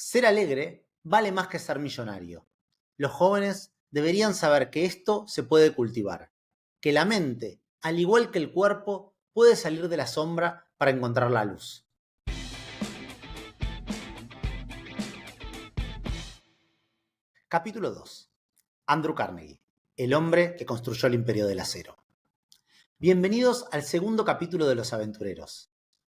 Ser alegre vale más que ser millonario. Los jóvenes deberían saber que esto se puede cultivar, que la mente, al igual que el cuerpo, puede salir de la sombra para encontrar la luz. Capítulo 2. Andrew Carnegie, el hombre que construyó el imperio del acero. Bienvenidos al segundo capítulo de Los Aventureros.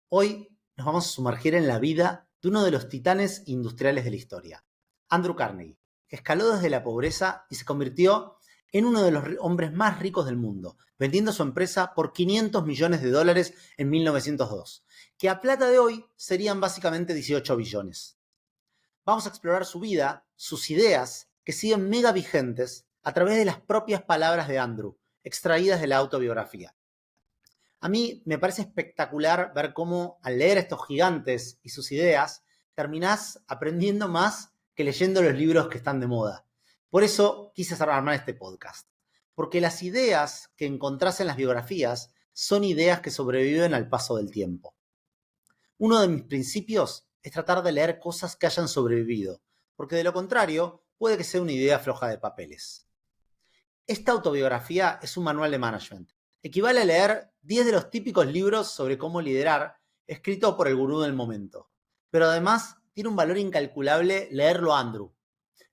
Hoy nos vamos a sumergir en la vida de uno de los titanes industriales de la historia, Andrew Carnegie, que escaló desde la pobreza y se convirtió en uno de los hombres más ricos del mundo, vendiendo su empresa por $500 millones en 1902, que a plata de hoy serían básicamente 18 billones. Vamos a explorar su vida, sus ideas, que siguen mega vigentes a través de las propias palabras de Andrew, extraídas de la autobiografía. A mí me parece espectacular ver cómo al leer estos gigantes y sus ideas, terminás aprendiendo más que leyendo los libros que están de moda. Por eso quise armar este podcast, porque las ideas que encontrás en las biografías son ideas que sobreviven al paso del tiempo. Uno de mis principios es tratar de leer cosas que hayan sobrevivido, porque de lo contrario puede que sea una idea floja de papeles. Esta autobiografía es un manual de management. Equivale a leer 10 de los típicos libros sobre cómo liderar, escrito por el gurú del momento. Pero además tiene un valor incalculable leerlo a Andrew.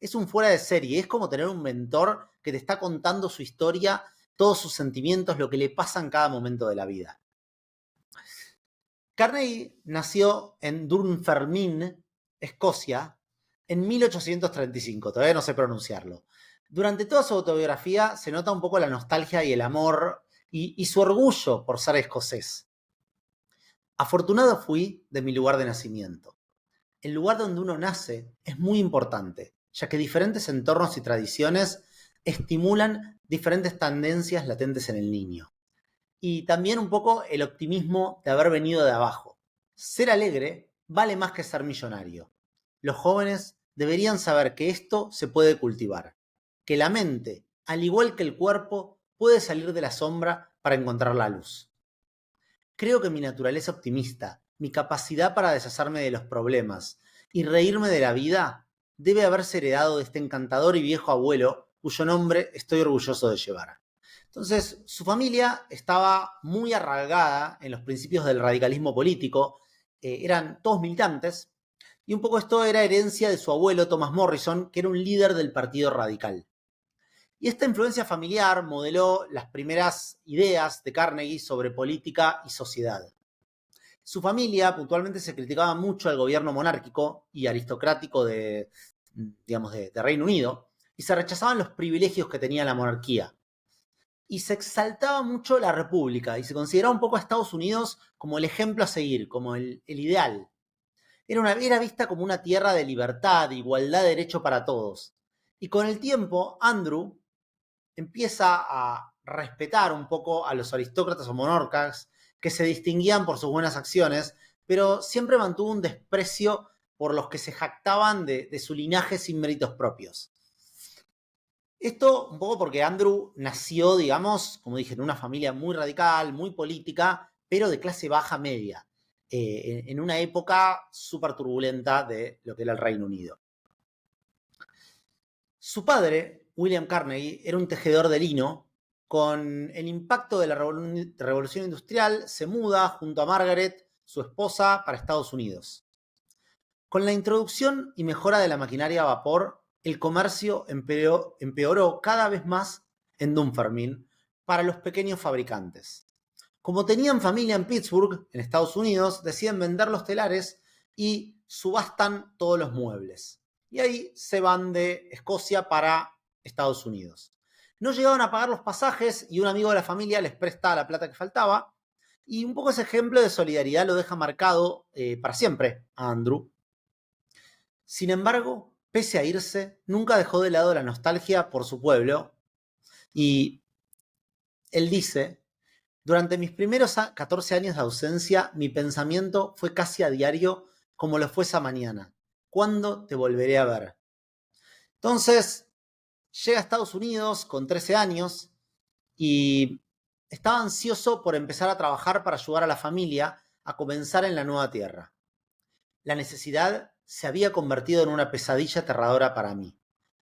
Es un fuera de serie, es como tener un mentor que te está contando su historia, todos sus sentimientos, lo que le pasa en cada momento de la vida. Carnegie nació en Dunfermline, Escocia, en 1835, todavía no sé pronunciarlo. Durante toda su autobiografía se nota un poco la nostalgia y el amor y su orgullo por ser escocés. Afortunado fui de mi lugar de nacimiento. El lugar donde uno nace es muy importante, ya que diferentes entornos y tradiciones estimulan diferentes tendencias latentes en el niño. Y también un poco el optimismo de haber venido de abajo. Ser alegre vale más que ser millonario. Los jóvenes deberían saber que esto se puede cultivar, que la mente, al igual que el cuerpo, puede salir de la sombra para encontrar la luz. Creo que mi naturaleza optimista, mi capacidad para deshacerme de los problemas y reírme de la vida debe haberse heredado de este encantador y viejo abuelo cuyo nombre estoy orgulloso de llevar. Entonces, su familia estaba muy arraigada en los principios del radicalismo político, eran todos militantes, y un poco esto era herencia de su abuelo Thomas Morrison, que era un líder del Partido Radical. Y esta influencia familiar modeló las primeras ideas de Carnegie sobre política y sociedad. Su familia puntualmente se criticaba mucho al gobierno monárquico y aristocrático de Reino Unido, y se rechazaban los privilegios que tenía la monarquía. Y se exaltaba mucho la república, y se consideraba un poco a Estados Unidos como el ejemplo a seguir, como el ideal. Era vista como una tierra de libertad, de igualdad de derecho para todos. Y con el tiempo, Andrew empieza a respetar un poco a los aristócratas o monarcas que se distinguían por sus buenas acciones, pero siempre mantuvo un desprecio por los que se jactaban de su linaje sin méritos propios. Esto un poco porque Andrew nació, digamos, como dije, en una familia muy radical, muy política, pero de clase baja media, en una época súper turbulenta de lo que era el Reino Unido. Su padre, William Carnegie, era un tejedor de lino. Con el impacto de la revolución industrial, se muda junto a Margaret, su esposa, para Estados Unidos. Con la introducción y mejora de la maquinaria a vapor, el comercio empeoró cada vez más en Dunfermline para los pequeños fabricantes. Como tenían familia en Pittsburgh, en Estados Unidos, deciden vender los telares y subastan todos los muebles. Y ahí se van de Escocia para Estados Unidos. No llegaban a pagar los pasajes y un amigo de la familia les presta la plata que faltaba. Y un poco ese ejemplo de solidaridad lo deja marcado para siempre a Andrew. Sin embargo, pese a irse, nunca dejó de lado la nostalgia por su pueblo. Y él dice: durante mis primeros 14 años de ausencia, mi pensamiento fue casi a diario como lo fue esa mañana. ¿Cuándo te volveré a ver? Entonces, llega a Estados Unidos con 13 años y estaba ansioso por empezar a trabajar para ayudar a la familia a comenzar en la nueva tierra. La necesidad se había convertido en una pesadilla aterradora para mí.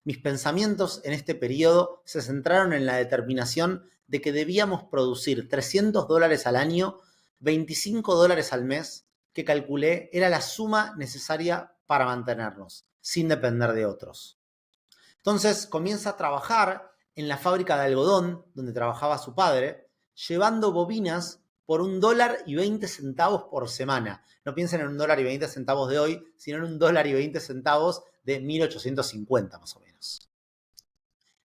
Mis pensamientos en este periodo se centraron en la determinación de que debíamos producir $300 al año, $25 al mes, que calculé era la suma necesaria para mantenernos, sin depender de otros. Entonces comienza a trabajar en la fábrica de algodón donde trabajaba su padre, llevando bobinas por $1.20 por semana. No piensen en $1.20 de hoy, sino en $1.20 de 1850 más o menos.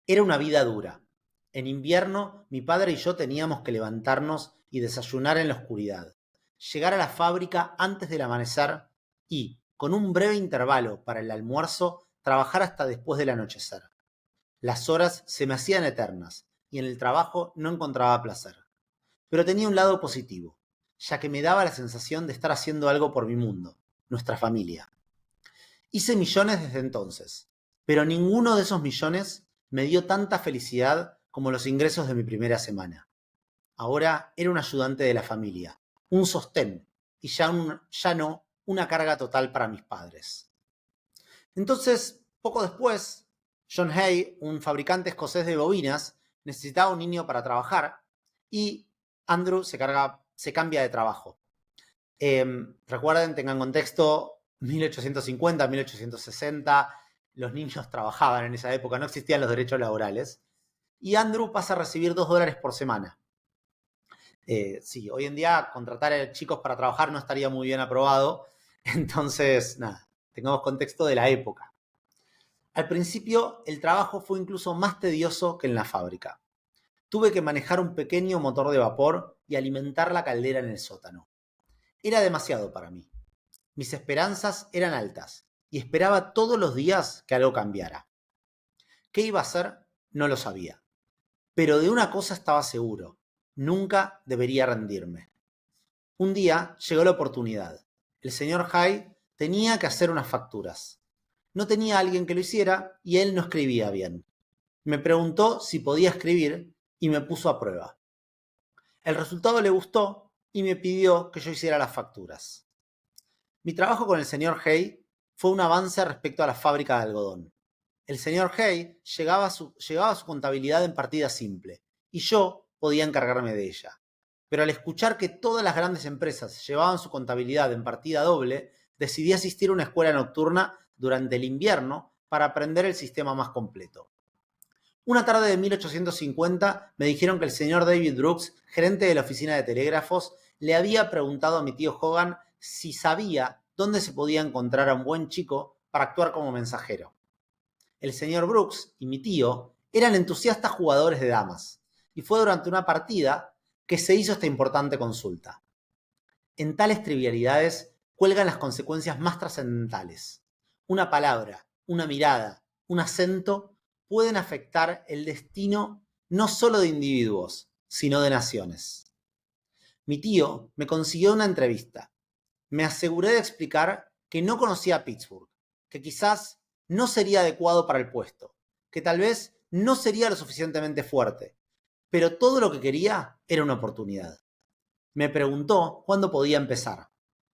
Era una vida dura. En invierno, mi padre y yo teníamos que levantarnos y desayunar en la oscuridad, llegar a la fábrica antes del amanecer y, con un breve intervalo para el almuerzo, trabajar hasta después del anochecer. Las horas se me hacían eternas y en el trabajo no encontraba placer. Pero tenía un lado positivo, ya que me daba la sensación de estar haciendo algo por mi mundo, nuestra familia. Hice millones desde entonces, pero ninguno de esos millones me dio tanta felicidad como los ingresos de mi primera semana. Ahora era un ayudante de la familia, un sostén, y ya no una carga total para mis padres. Entonces, poco después, John Hay, un fabricante escocés de bobinas, necesitaba un niño para trabajar y Andrew se cambia de trabajo. Recuerden, tengan contexto, 1850, 1860, los niños trabajaban en esa época, no existían los derechos laborales. Y Andrew pasa a recibir $2 por semana. Sí, hoy en día contratar a chicos para trabajar no estaría muy bien aprobado. Entonces, nada, tengamos contexto de la época. Al principio, el trabajo fue incluso más tedioso que en la fábrica. Tuve que manejar un pequeño motor de vapor y alimentar la caldera en el sótano. Era demasiado para mí. Mis esperanzas eran altas y esperaba todos los días que algo cambiara. ¿Qué iba a hacer? No lo sabía. Pero de una cosa estaba seguro. Nunca debería rendirme. Un día llegó la oportunidad. El señor Hay tenía que hacer unas facturas. No tenía a alguien que lo hiciera y él no escribía bien. Me preguntó si podía escribir y me puso a prueba. El resultado le gustó y me pidió que yo hiciera las facturas. Mi trabajo con el señor Hay fue un avance respecto a la fábrica de algodón. El señor Hay llevaba su contabilidad en partida simple y yo podía encargarme de ella. Pero al escuchar que todas las grandes empresas llevaban su contabilidad en partida doble, decidí asistir a una escuela nocturna durante el invierno para aprender el sistema más completo. Una tarde de 1850 me dijeron que el señor David Brooks, gerente de la oficina de telégrafos, le había preguntado a mi tío Hogan si sabía dónde se podía encontrar a un buen chico para actuar como mensajero. El señor Brooks y mi tío eran entusiastas jugadores de damas, y fue durante una partida que se hizo esta importante consulta. En tales trivialidades cuelgan las consecuencias más trascendentales. Una palabra, una mirada, un acento pueden afectar el destino no solo de individuos, sino de naciones. Mi tío me consiguió una entrevista. Me aseguré de explicar que no conocía a Pittsburgh, que quizás no sería adecuado para el puesto, que tal vez no sería lo suficientemente fuerte, pero todo lo que quería era una oportunidad. Me preguntó cuándo podía empezar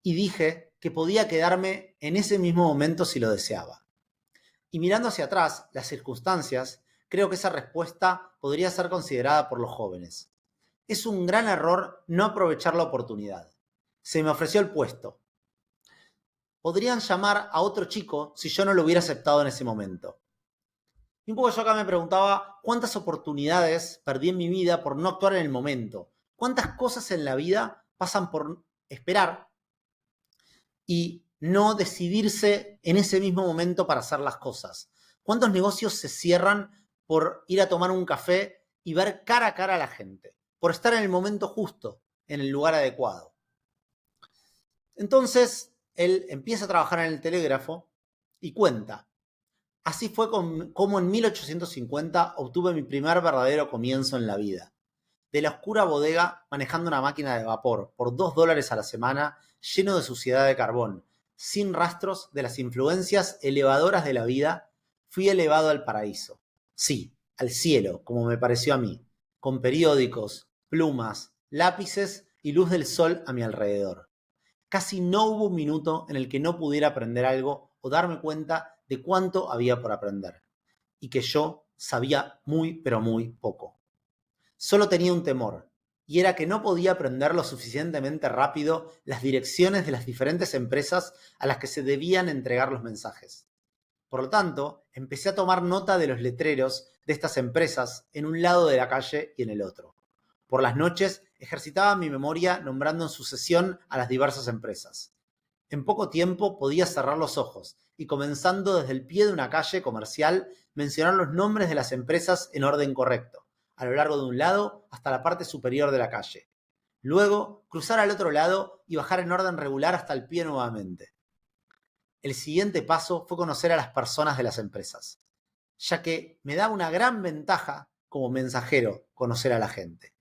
y dije que podía quedarme en ese mismo momento si lo deseaba. Y mirando hacia atrás, las circunstancias, creo que esa respuesta podría ser considerada por los jóvenes. Es un gran error no aprovechar la oportunidad. Se me ofreció el puesto. Podrían llamar a otro chico si yo no lo hubiera aceptado en ese momento. Y un poco yo acá me preguntaba cuántas oportunidades perdí en mi vida por no actuar en el momento. Cuántas cosas en la vida pasan por esperar y no decidirse en ese mismo momento para hacer las cosas. ¿Cuántos negocios se cierran por ir a tomar un café y ver cara a cara a la gente? Por estar en el momento justo, en el lugar adecuado. Entonces, él empieza a trabajar en el telégrafo y cuenta. Así fue como en 1850 obtuve mi primer verdadero comienzo en la vida. De la oscura bodega manejando una máquina de vapor por $2 a la semana, lleno de suciedad de carbón, sin rastros de las influencias elevadoras de la vida, fui elevado al paraíso. Sí, al cielo, como me pareció a mí, con periódicos, plumas, lápices y luz del sol a mi alrededor. Casi no hubo un minuto en el que no pudiera aprender algo o darme cuenta de cuánto había por aprender y que yo sabía muy, pero muy poco. Solo tenía un temor, y era que no podía aprender lo suficientemente rápido las direcciones de las diferentes empresas a las que se debían entregar los mensajes. Por lo tanto, empecé a tomar nota de los letreros de estas empresas en un lado de la calle y en el otro. Por las noches ejercitaba mi memoria nombrando en sucesión a las diversas empresas. En poco tiempo podía cerrar los ojos y, comenzando desde el pie de una calle comercial, mencionar los nombres de las empresas en orden correcto, a lo largo de un lado hasta la parte superior de la calle. Luego, cruzar al otro lado y bajar en orden regular hasta el pie nuevamente. El siguiente paso fue conocer a las personas de las empresas, ya que me daba una gran ventaja como mensajero conocer a la gente.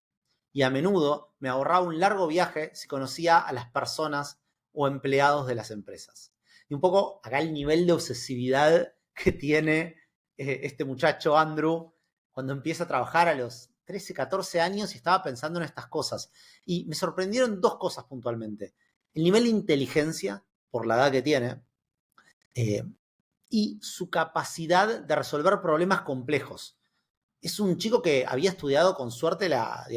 Y a menudo me ahorraba un largo viaje si conocía a las personas o empleados de las empresas. Y un poco acá el nivel de obsesividad que tiene este muchacho Andrew cuando empieza a trabajar a los 13, 14 años y estaba pensando en estas cosas. Y me sorprendieron dos cosas puntualmente. El nivel de inteligencia, por la edad que tiene, y su capacidad de resolver problemas complejos. Es un chico que había estudiado con suerte la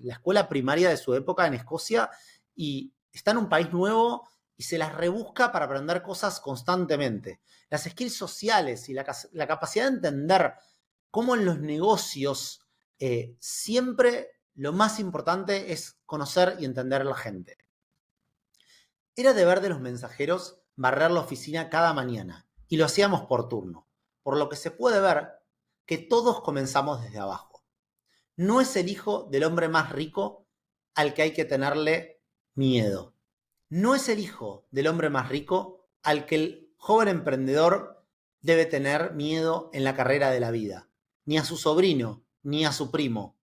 escuela primaria de su época en Escocia y está en un país nuevo y se las rebusca para aprender cosas constantemente. Las skills sociales y la capacidad de entender cómo en los negocios siempre lo más importante es conocer y entender a la gente. Era deber de los mensajeros barrer la oficina cada mañana y lo hacíamos por turno, por lo que se puede ver que todos comenzamos desde abajo. No es el hijo del hombre más rico al que hay que tenerle miedo. No es el hijo del hombre más rico al que el joven emprendedor debe tener miedo en la carrera de la vida. Ni a su sobrino, ni a su primo.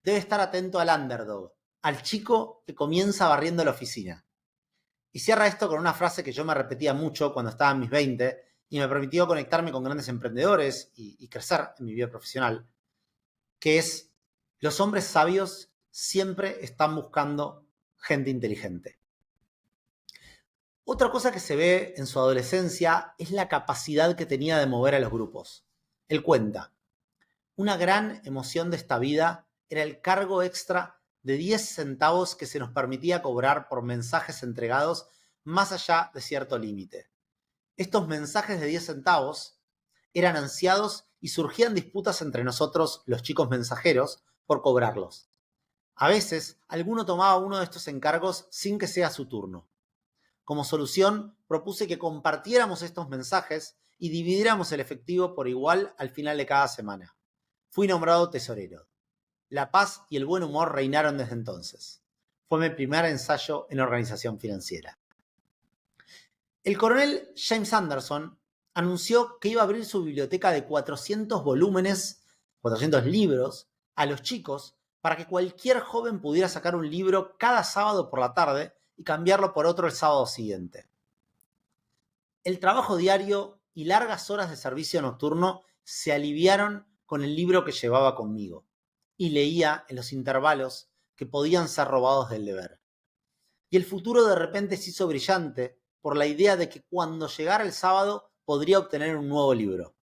Debe estar atento al underdog, al chico que comienza barriendo la oficina. Y cierra esto con una frase que yo me repetía mucho cuando estaba en mis 20 y me permitió conectarme con grandes emprendedores y crecer en mi vida profesional, que es: los hombres sabios siempre están buscando gente inteligente. Otra cosa que se ve en su adolescencia es la capacidad que tenía de mover a los grupos. Él cuenta: una gran emoción de esta vida era el cargo extra de 10 centavos que se nos permitía cobrar por mensajes entregados más allá de cierto límite. Estos mensajes de 10 centavos eran ansiados y surgían disputas entre nosotros, los chicos mensajeros, por cobrarlos. A veces, alguno tomaba uno de estos encargos sin que sea su turno. Como solución, propuse que compartiéramos estos mensajes y dividiéramos el efectivo por igual al final de cada semana. Fui nombrado tesorero. La paz y el buen humor reinaron desde entonces. Fue mi primer ensayo en organización financiera. El coronel James Anderson anunció que iba a abrir su biblioteca de 400 volúmenes, 400 libros, a los chicos para que cualquier joven pudiera sacar un libro cada sábado por la tarde y cambiarlo por otro el sábado siguiente. El trabajo diario y largas horas de servicio nocturno se aliviaron con el libro que llevaba conmigo y leía en los intervalos que podían ser robados del deber. Y el futuro de repente se hizo brillante por la idea de que cuando llegara el sábado podría obtener un nuevo libro.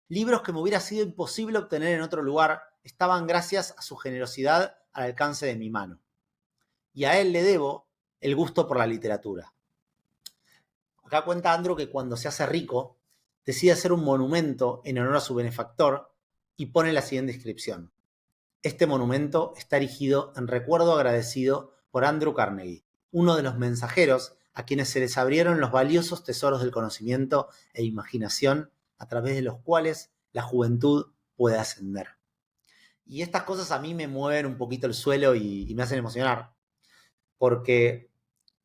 Libros que me hubiera sido imposible obtener en otro lugar estaban, gracias a su generosidad, al alcance de mi mano. Y a él le debo el gusto por la literatura. Acá cuenta Andrew que cuando se hace rico, decide hacer un monumento en honor a su benefactor y pone la siguiente inscripción: este monumento está erigido en recuerdo agradecido por Andrew Carnegie, uno de los mensajeros a quienes se les abrieron los valiosos tesoros del conocimiento e imaginación a través de los cuales la juventud puede ascender. Y estas cosas a mí me mueven un poquito el suelo y me hacen emocionar, porque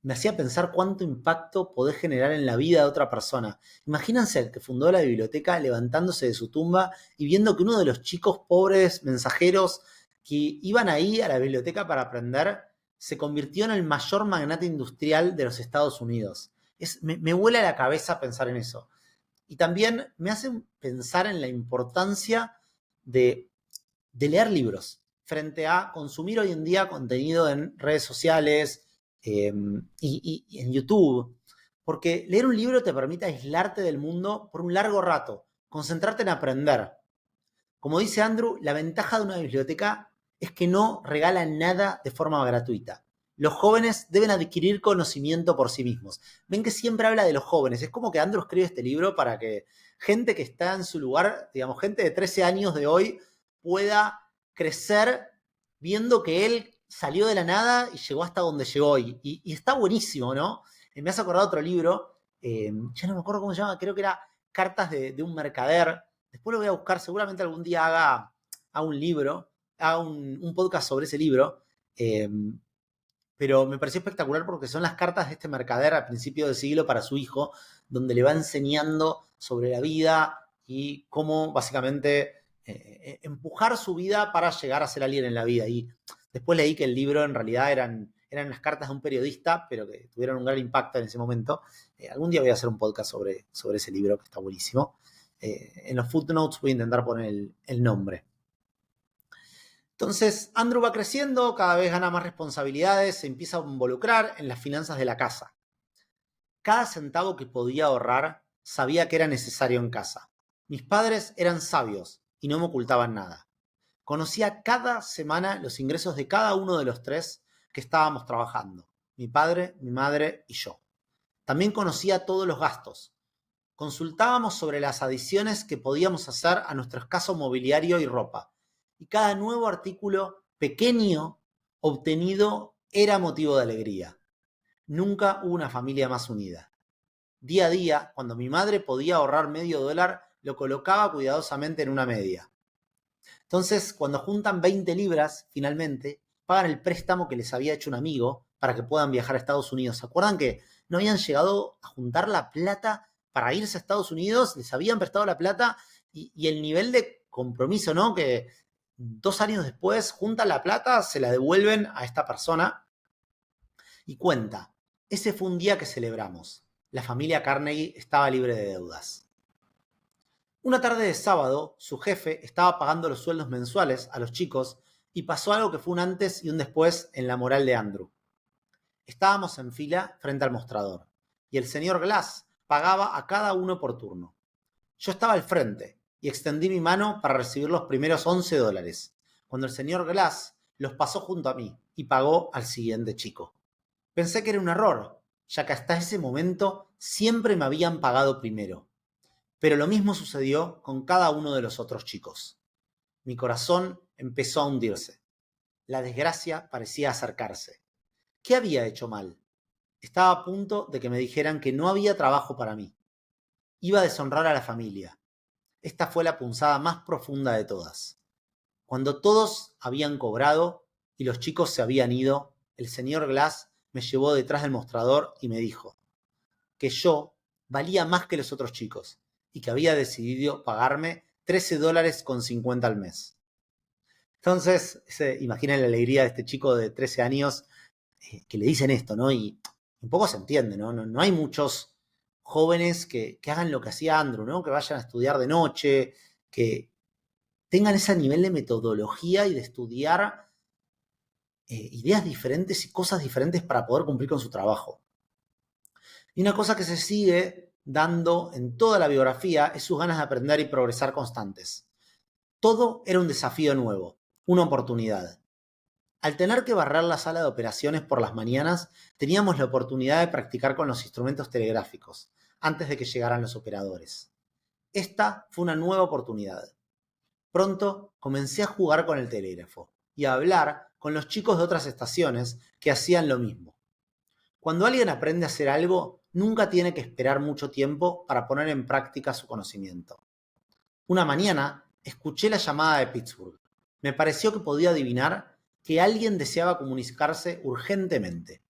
me hacía pensar cuánto impacto podés generar en la vida de otra persona. Imagínense el que fundó la biblioteca levantándose de su tumba y viendo que uno de los chicos pobres mensajeros que iban ahí a la biblioteca para aprender se convirtió en el mayor magnate industrial de los Estados Unidos. Me vuela la cabeza pensar en eso. Y también me hace pensar en la importancia de leer libros frente a consumir hoy en día contenido en redes sociales, y en YouTube, Porque leer un libro te permite aislarte del mundo por un largo rato, concentrarte en aprender. Como dice Andrew, la ventaja de una biblioteca es que no regala nada de forma gratuita. Los jóvenes deben adquirir conocimiento por sí mismos. Ven que siempre habla de los jóvenes. Es como que Andrew escribe este libro para que gente que está en su lugar, digamos, gente de 13 años de hoy, pueda crecer viendo que él salió de la nada y llegó hasta donde llegó. Y está buenísimo, ¿no? Me hace acordar otro libro, ya no me acuerdo cómo se llama, creo que era Cartas de un mercader. Después lo voy a buscar, seguramente algún día haga un libro, haga un podcast sobre ese libro. Pero me pareció espectacular porque son las cartas de este mercader al principio del siglo para su hijo, donde le va enseñando sobre la vida y cómo básicamente empujar su vida para llegar a ser alguien en la vida. Y después leí que el libro en realidad eran las cartas de un periodista, pero que tuvieron un gran impacto en ese momento. Algún día voy a hacer un podcast sobre ese libro, que está buenísimo. En los footnotes voy a intentar poner el nombre. Entonces, Andrew va creciendo, cada vez gana más responsabilidades, se empieza a involucrar en las finanzas de la casa. Cada centavo que podía ahorrar sabía que era necesario en casa. Mis padres eran sabios y no me ocultaban nada. Conocía cada semana los ingresos de cada uno de los tres que estábamos trabajando, mi padre, mi madre y yo. También conocía todos los gastos. Consultábamos sobre las adiciones que podíamos hacer a nuestro escaso mobiliario y ropa. Y cada nuevo artículo pequeño obtenido era motivo de alegría. Nunca hubo una familia más unida. Día a día, cuando mi madre podía ahorrar $0,5, lo colocaba cuidadosamente en una media. Entonces, cuando juntan 20 libras, finalmente, pagan el préstamo que les había hecho un amigo para que puedan viajar a Estados Unidos. ¿Se acuerdan que no habían llegado a juntar la plata para irse a Estados Unidos? Les habían prestado la plata y el nivel de compromiso, ¿no? Que 2 años después juntan la plata, se la devuelven a esta persona y cuenta, ese fue un día que celebramos. La familia Carnegie estaba libre de deudas. Una tarde de sábado, su jefe estaba pagando los sueldos mensuales a los chicos y pasó algo que fue un antes y un después en la moral de Andrew. Estábamos en fila frente al mostrador y el señor Glass pagaba a cada uno por turno. Yo estaba al frente y extendí mi mano para recibir los primeros $11, cuando el señor Glass los pasó junto a mí y pagó al siguiente chico. Pensé que era un error, ya que hasta ese momento siempre me habían pagado primero. Pero lo mismo sucedió con cada uno de los otros chicos. Mi corazón empezó a hundirse. La desgracia parecía acercarse. ¿Qué había hecho mal? Estaba a punto de que me dijeran que no había trabajo para mí. Iba a deshonrar a la familia. Esta fue la punzada más profunda de todas. Cuando todos habían cobrado y los chicos se habían ido, el señor Glass me llevó detrás del mostrador y me dijo que yo valía más que los otros chicos y que había decidido pagarme $13.50 al mes. Entonces, imaginen la alegría de este chico de 13 años que le dicen esto, ¿no? Y un poco se entiende, ¿no? No hay muchos jóvenes que hagan lo que hacía Andrew, ¿no? Que vayan a estudiar de noche, que tengan ese nivel de metodología y de estudiar ideas diferentes y cosas diferentes para poder cumplir con su trabajo. Y una cosa que se sigue dando en toda la biografía es sus ganas de aprender y progresar constantes. Todo era un desafío nuevo, una oportunidad. Al tener que barrer la sala de operaciones por las mañanas, teníamos la oportunidad de practicar con los instrumentos telegráficos, antes de que llegaran los operadores. Esta fue una nueva oportunidad. Pronto comencé a jugar con el telégrafo y a hablar con los chicos de otras estaciones que hacían lo mismo. Cuando alguien aprende a hacer algo, nunca tiene que esperar mucho tiempo para poner en práctica su conocimiento. Una mañana, escuché la llamada de Pittsburgh. Me pareció que podía adivinar que alguien deseaba comunicarse urgentemente.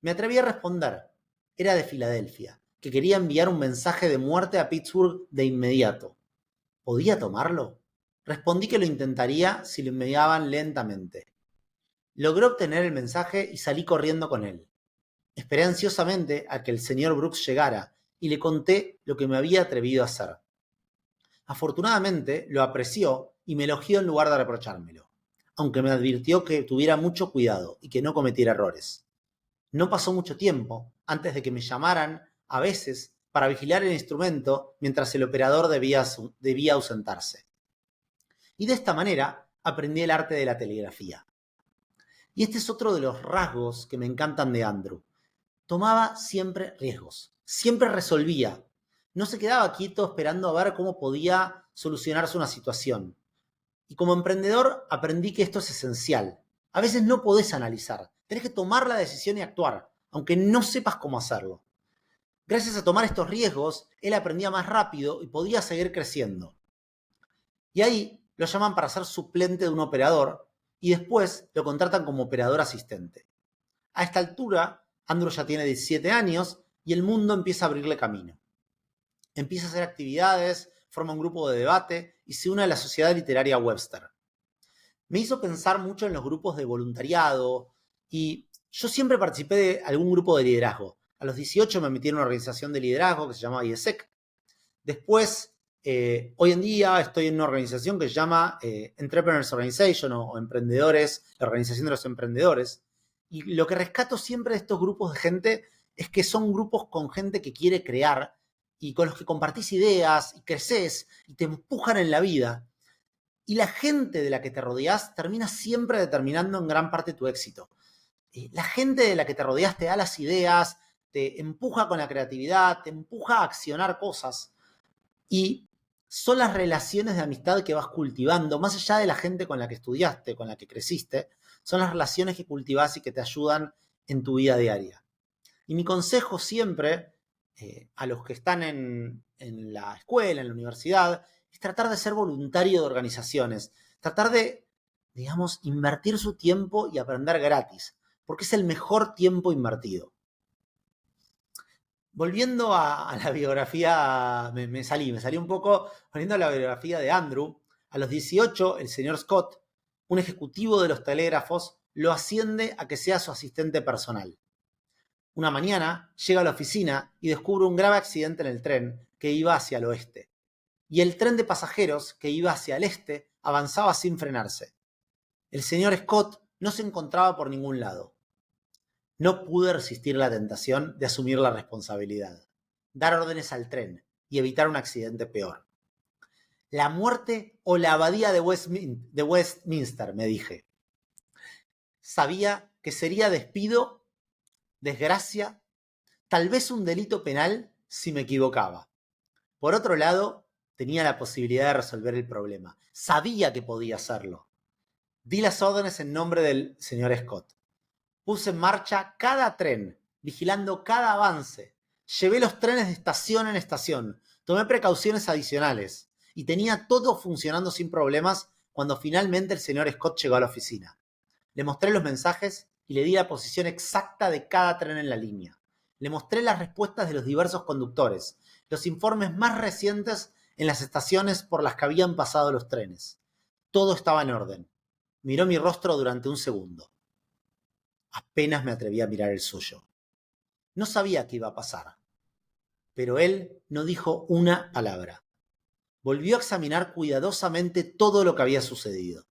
Me atreví a responder. Era de Filadelfia, que quería enviar un mensaje de muerte a Pittsburgh de inmediato. ¿Podía tomarlo? Respondí que lo intentaría si lo enviaban lentamente. Logré obtener el mensaje y salí corriendo con él. Esperé ansiosamente a que el señor Brooks llegara y le conté lo que me había atrevido a hacer. Afortunadamente, lo apreció y me elogió en lugar de reprochármelo, aunque me advirtió que tuviera mucho cuidado y que no cometiera errores. No pasó mucho tiempo antes de que me llamaran a veces, para vigilar el instrumento mientras el operador debía ausentarse. Y de esta manera aprendí el arte de la telegrafía. Y este es otro de los rasgos que me encantan de Andrew. Tomaba siempre riesgos, siempre resolvía. No se quedaba quieto esperando a ver cómo podía solucionarse una situación. Y como emprendedor aprendí que esto es esencial. A veces no podés analizar, tenés que tomar la decisión y actuar, aunque no sepas cómo hacerlo. Gracias a tomar estos riesgos, él aprendía más rápido y podía seguir creciendo. Y ahí lo llaman para ser suplente de un operador y después lo contratan como operador asistente. A esta altura, Andrew ya tiene 17 años y el mundo empieza a abrirle camino. Empieza a hacer actividades, forma un grupo de debate y se une a la Sociedad Literaria Webster. Me hizo pensar mucho en los grupos de voluntariado y yo siempre participé de algún grupo de liderazgo. A los 18 me metí en una organización de liderazgo que se llamaba IESEC. Después, hoy en día estoy en una organización que se llama Entrepreneurs Organization o Emprendedores, la Organización de los Emprendedores. Y lo que rescato siempre de estos grupos de gente es que son grupos con gente que quiere crear y con los que compartís ideas y creces y te empujan en la vida. Y la gente de la que te rodeás termina siempre determinando en gran parte tu éxito. La gente de la que te rodeás te da las ideas, te empuja con la creatividad, te empuja a accionar cosas. Y son las relaciones de amistad que vas cultivando, más allá de la gente con la que estudiaste, con la que creciste, son las relaciones que cultivás y que te ayudan en tu vida diaria. Y mi consejo siempre a los que están en la escuela, en la universidad, es tratar de ser voluntario de organizaciones, tratar de, digamos, invertir su tiempo y aprender gratis, porque es el mejor tiempo invertido. Volviendo a la biografía, me salí un poco, volviendo a la biografía de Andrew, a los 18, el señor Scott, un ejecutivo de los telégrafos, lo asciende a que sea su asistente personal. Una mañana llega a la oficina y descubre un grave accidente en el tren que iba hacia el oeste. Y el tren de pasajeros que iba hacia el este avanzaba sin frenarse. El señor Scott no se encontraba por ningún lado. No pude resistir la tentación de asumir la responsabilidad, dar órdenes al tren y evitar un accidente peor. La muerte o la abadía de Westminster, me dije. Sabía que sería despido, desgracia, tal vez un delito penal si me equivocaba. Por otro lado, tenía la posibilidad de resolver el problema. Sabía que podía hacerlo. Di las órdenes en nombre del señor Scott. Puse en marcha cada tren, vigilando cada avance. Llevé los trenes de estación en estación. Tomé precauciones adicionales. Y tenía todo funcionando sin problemas cuando finalmente el señor Scott llegó a la oficina. Le mostré los mensajes y le di la posición exacta de cada tren en la línea. Le mostré las respuestas de los diversos conductores, los informes más recientes en las estaciones por las que habían pasado los trenes. Todo estaba en orden. Miró mi rostro durante un segundo. Apenas me atreví a mirar el suyo. No sabía qué iba a pasar, pero él no dijo una palabra. Volvió a examinar cuidadosamente todo lo que había sucedido.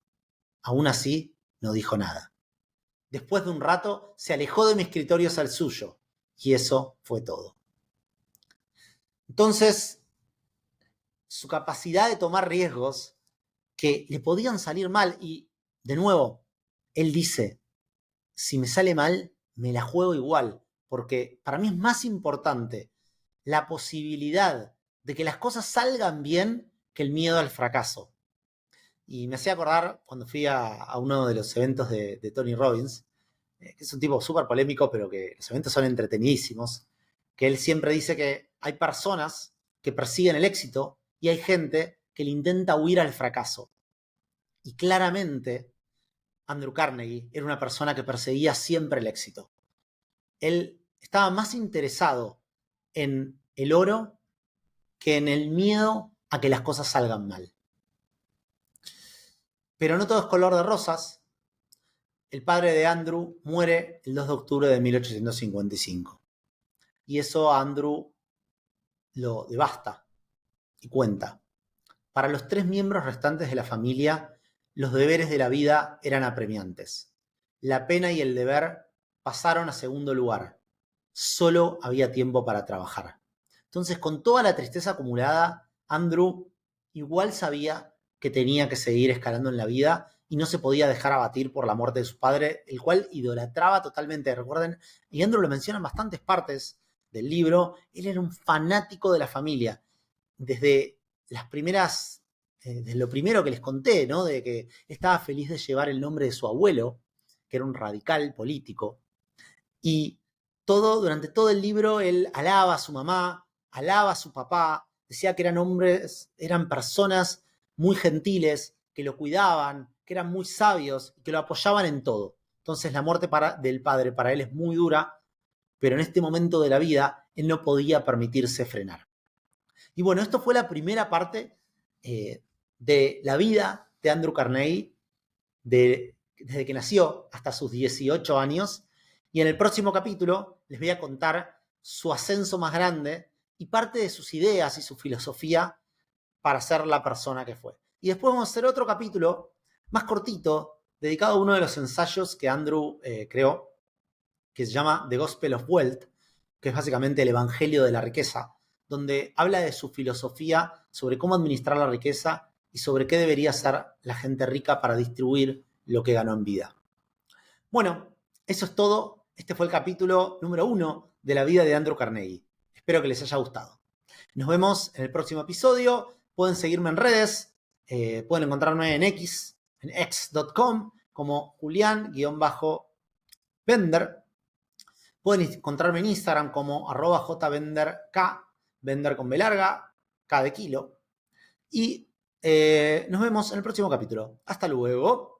Aún así, no dijo nada. Después de un rato, se alejó de mi escritorio hacia el suyo, y eso fue todo. Entonces, su capacidad de tomar riesgos que le podían salir mal, y de nuevo, él dice, si me sale mal, me la juego igual, porque para mí es más importante la posibilidad de que las cosas salgan bien que el miedo al fracaso. Y me hacía acordar cuando fui a uno de los eventos de Tony Robbins, que es un tipo súper polémico, pero que los eventos son entretenidísimos, que él siempre dice que hay personas que persiguen el éxito y hay gente que le intenta huir al fracaso. Y claramente Andrew Carnegie era una persona que perseguía siempre el éxito. Él estaba más interesado en el oro que en el miedo a que las cosas salgan mal. Pero no todo es color de rosas. El padre de Andrew muere el 2 de octubre de 1855. Y eso a Andrew lo devasta y cuenta. Para los 3 miembros restantes de la familia, los deberes de la vida eran apremiantes. La pena y el deber pasaron a segundo lugar. solo había tiempo para trabajar. Entonces, con toda la tristeza acumulada, Andrew igual sabía que tenía que seguir escalando en la vida y no se podía dejar abatir por la muerte de su padre, el cual idolatraba totalmente. Recuerden, y Andrew lo menciona en bastantes partes del libro, él era un fanático de la familia. Desde las primeras, desde lo primero que les conté, ¿no? De que estaba feliz de llevar el nombre de su abuelo, que era un radical político. Y durante todo el libro, él alaba a su mamá, alaba a su papá, decía que eran hombres, eran personas muy gentiles, que lo cuidaban, que eran muy sabios y que lo apoyaban en todo. Entonces la muerte del padre para él es muy dura, pero en este momento de la vida él no podía permitirse frenar. Y bueno, esto fue la primera parte de la vida de Andrew Carnegie, desde que nació hasta sus 18 años. Y en el próximo capítulo les voy a contar su ascenso más grande y parte de sus ideas y su filosofía para ser la persona que fue. Y después vamos a hacer otro capítulo más cortito, dedicado a uno de los ensayos que Andrew creó, que se llama The Gospel of Wealth, que es básicamente el Evangelio de la Riqueza, donde habla de su filosofía sobre cómo administrar la riqueza y sobre qué debería hacer la gente rica para distribuir lo que ganó en vida. Bueno, eso es todo. Este fue el capítulo número 1 de la vida de Andrew Carnegie. Espero que les haya gustado. Nos vemos en el próximo episodio. Pueden seguirme en redes. Pueden encontrarme en x.com como Julián-Bender. Pueden encontrarme en Instagram como @jvenderk, vender con B larga, K de kilo. Y nos vemos en el próximo capítulo. Hasta luego.